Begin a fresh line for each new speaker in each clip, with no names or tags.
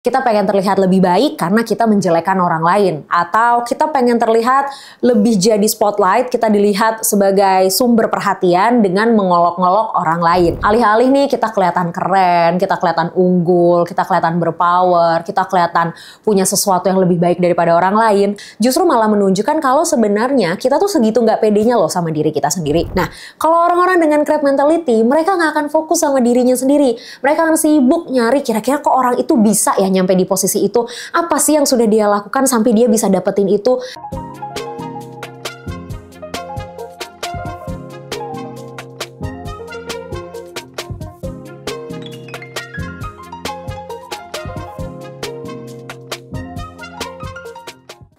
Kita pengen terlihat lebih baik karena kita menjelekkan orang lain. Atau kita pengen terlihat lebih jadi spotlight, kita dilihat sebagai sumber perhatian dengan mengolok-ngolok orang lain. Alih-alih nih kita kelihatan keren, kita kelihatan unggul, kita kelihatan berpower, kita kelihatan punya sesuatu yang lebih baik daripada orang lain, justru malah menunjukkan kalau sebenarnya kita tuh segitu nggak pedenya loh sama diri kita sendiri. Nah, kalau orang-orang dengan crab mentality, mereka nggak akan fokus sama dirinya sendiri. Mereka akan sibuk nyari kira-kira kok orang itu bisa ya nyampe di posisi itu, apa sih yang sudah dia lakukan sampai dia bisa dapetin itu.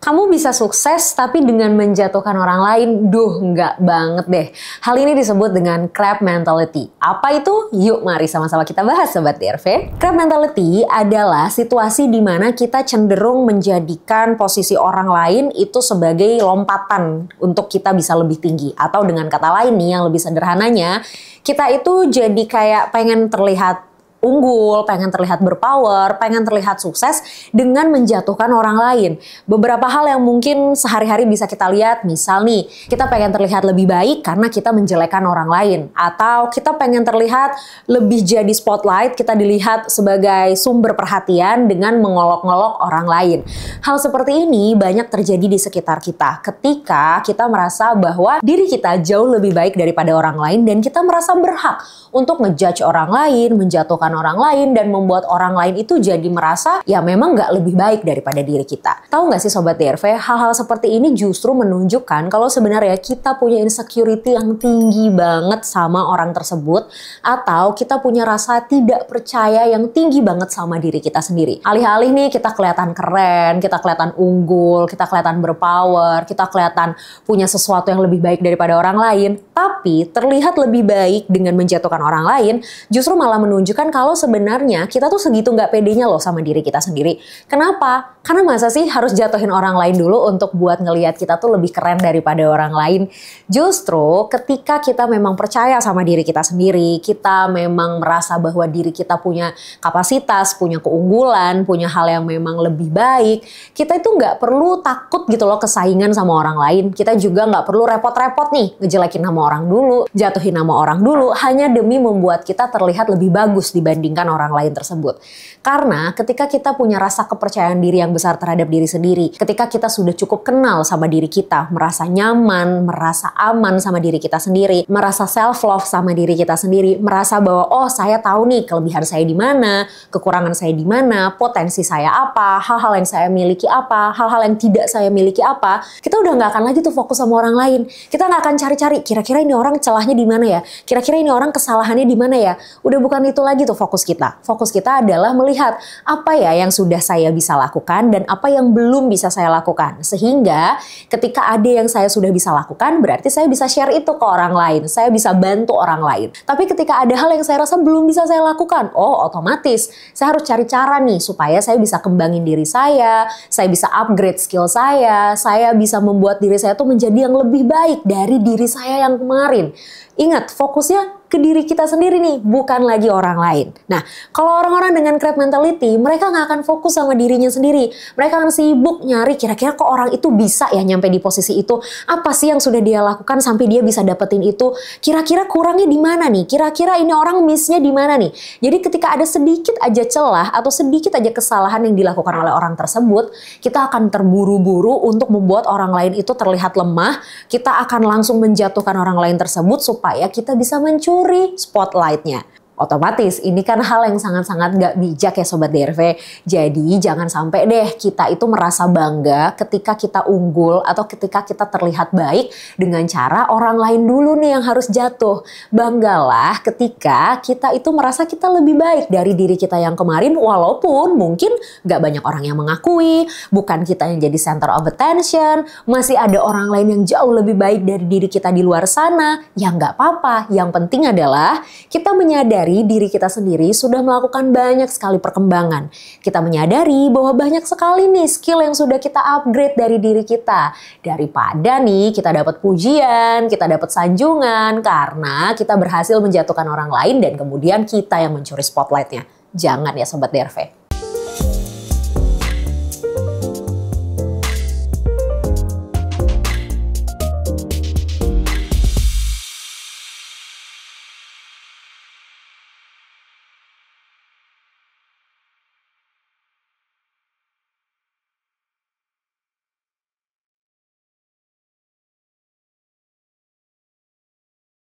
Kamu bisa sukses tapi dengan menjatuhkan orang lain, nggak banget deh. Hal ini disebut dengan crab mentality. Apa itu? Yuk mari sama-sama kita bahas Sobat DRV. Crab mentality adalah situasi di mana kita cenderung menjadikan posisi orang lain itu sebagai lompatan untuk kita bisa lebih tinggi. Atau dengan kata lain nih yang lebih sederhananya, kita itu jadi kayak pengen terlihat unggul, pengen terlihat berpower, pengen terlihat sukses dengan menjatuhkan orang lain. Beberapa hal yang mungkin sehari-hari bisa kita lihat, misal nih, kita pengen terlihat lebih baik karena kita menjelekkan orang lain. Atau kita pengen terlihat lebih jadi spotlight, kita dilihat sebagai sumber perhatian dengan mengolok-ngolok orang lain. Hal seperti ini banyak terjadi di sekitar kita ketika kita merasa bahwa diri kita jauh lebih baik daripada orang lain dan kita merasa berhak untuk ngejudge orang lain, menjatuhkan orang lain, dan membuat orang lain itu jadi merasa ya memang nggak lebih baik daripada diri kita. Tahu nggak sih Sobat DRV, hal-hal seperti ini justru menunjukkan kalau sebenarnya kita punya insecurity yang tinggi banget sama orang tersebut, atau kita punya rasa tidak percaya yang tinggi banget sama diri kita sendiri. Alih-alih nih kita kelihatan keren, kita kelihatan unggul, kita kelihatan berpower, kita kelihatan punya sesuatu yang lebih baik daripada orang lain, tapi terlihat lebih baik dengan menjatuhkan orang lain, justru malah menunjukkan kalau sebenarnya kita tuh segitu nggak pedenya loh sama diri kita sendiri. Kenapa? Karena masa sih harus jatuhin orang lain dulu untuk buat ngelihat kita tuh lebih keren daripada orang lain? Justru ketika kita memang percaya sama diri kita sendiri, kita memang merasa bahwa diri kita punya kapasitas, punya keunggulan, punya hal yang memang lebih baik, kita itu nggak perlu takut gitu loh kesaingan sama orang lain. Kita juga nggak perlu repot-repot nih ngejelekin nama orang dulu, jatuhin nama orang dulu, hanya demi membuat kita terlihat lebih bagus dibandingkan orang lain tersebut. Karena ketika kita punya rasa kepercayaan diri yang besar terhadap diri sendiri, ketika kita sudah cukup kenal sama diri kita, merasa nyaman, merasa aman sama diri kita sendiri, merasa self-love sama diri kita sendiri, merasa bahwa oh saya tahu nih kelebihan saya di mana, kekurangan saya di mana, potensi saya apa, hal-hal yang saya miliki apa, hal-hal yang tidak saya miliki apa, kita udah nggak akan lagi tuh fokus sama orang lain. Kita nggak akan cari-cari kira-kira ini orang celahnya di mana ya, kira-kira ini orang kesalahannya di mana ya. Udah bukan itu lagi tuh fokus kita. Fokus kita adalah melihat apa ya yang sudah saya bisa lakukan dan apa yang belum bisa saya lakukan. Sehingga ketika ada yang saya sudah bisa lakukan, berarti saya bisa share itu ke orang lain. Saya bisa bantu orang lain. Tapi ketika ada hal yang saya rasa belum bisa saya lakukan, oh otomatis saya harus cari cara nih supaya saya bisa kembangin diri saya bisa upgrade skill saya bisa membuat diri saya tuh menjadi yang lebih baik dari diri saya yang kemarin. Ingat, fokusnya ke diri kita sendiri nih, bukan lagi orang lain. Nah, kalau orang-orang dengan crab mentality, mereka nggak akan fokus sama dirinya sendiri. Mereka akan sibuk nyari kira-kira kok orang itu bisa ya nyampe di posisi itu. Apa sih yang sudah dia lakukan sampai dia bisa dapetin itu? Kira-kira kurangnya di mana nih? Kira-kira ini orang miss-nya di mana nih? Jadi ketika ada sedikit aja celah atau sedikit aja kesalahan yang dilakukan oleh orang tersebut, kita akan terburu-buru untuk membuat orang lain itu terlihat lemah. Kita akan langsung menjatuhkan orang lain tersebut supaya kita bisa mencuri spotlight-nya. Otomatis ini kan hal yang sangat-sangat gak bijak ya Sobat DRV. Jadi jangan sampai deh kita itu merasa bangga ketika kita unggul atau ketika kita terlihat baik dengan cara orang lain dulu nih yang harus jatuh. Banggalah ketika kita itu merasa kita lebih baik dari diri kita yang kemarin, walaupun mungkin gak banyak orang yang mengakui, bukan kita yang jadi center of attention, masih ada orang lain yang jauh lebih baik dari diri kita di luar sana. Ya gak apa-apa, yang penting adalah kita menyadari diri kita sendiri sudah melakukan banyak sekali perkembangan. Kita menyadari bahwa banyak sekali nih skill yang sudah kita upgrade dari diri kita. Daripada nih kita dapat pujian, kita dapat sanjungan karena kita berhasil menjatuhkan orang lain dan kemudian kita yang mencuri spotlightnya. Jangan ya Sobat DRV.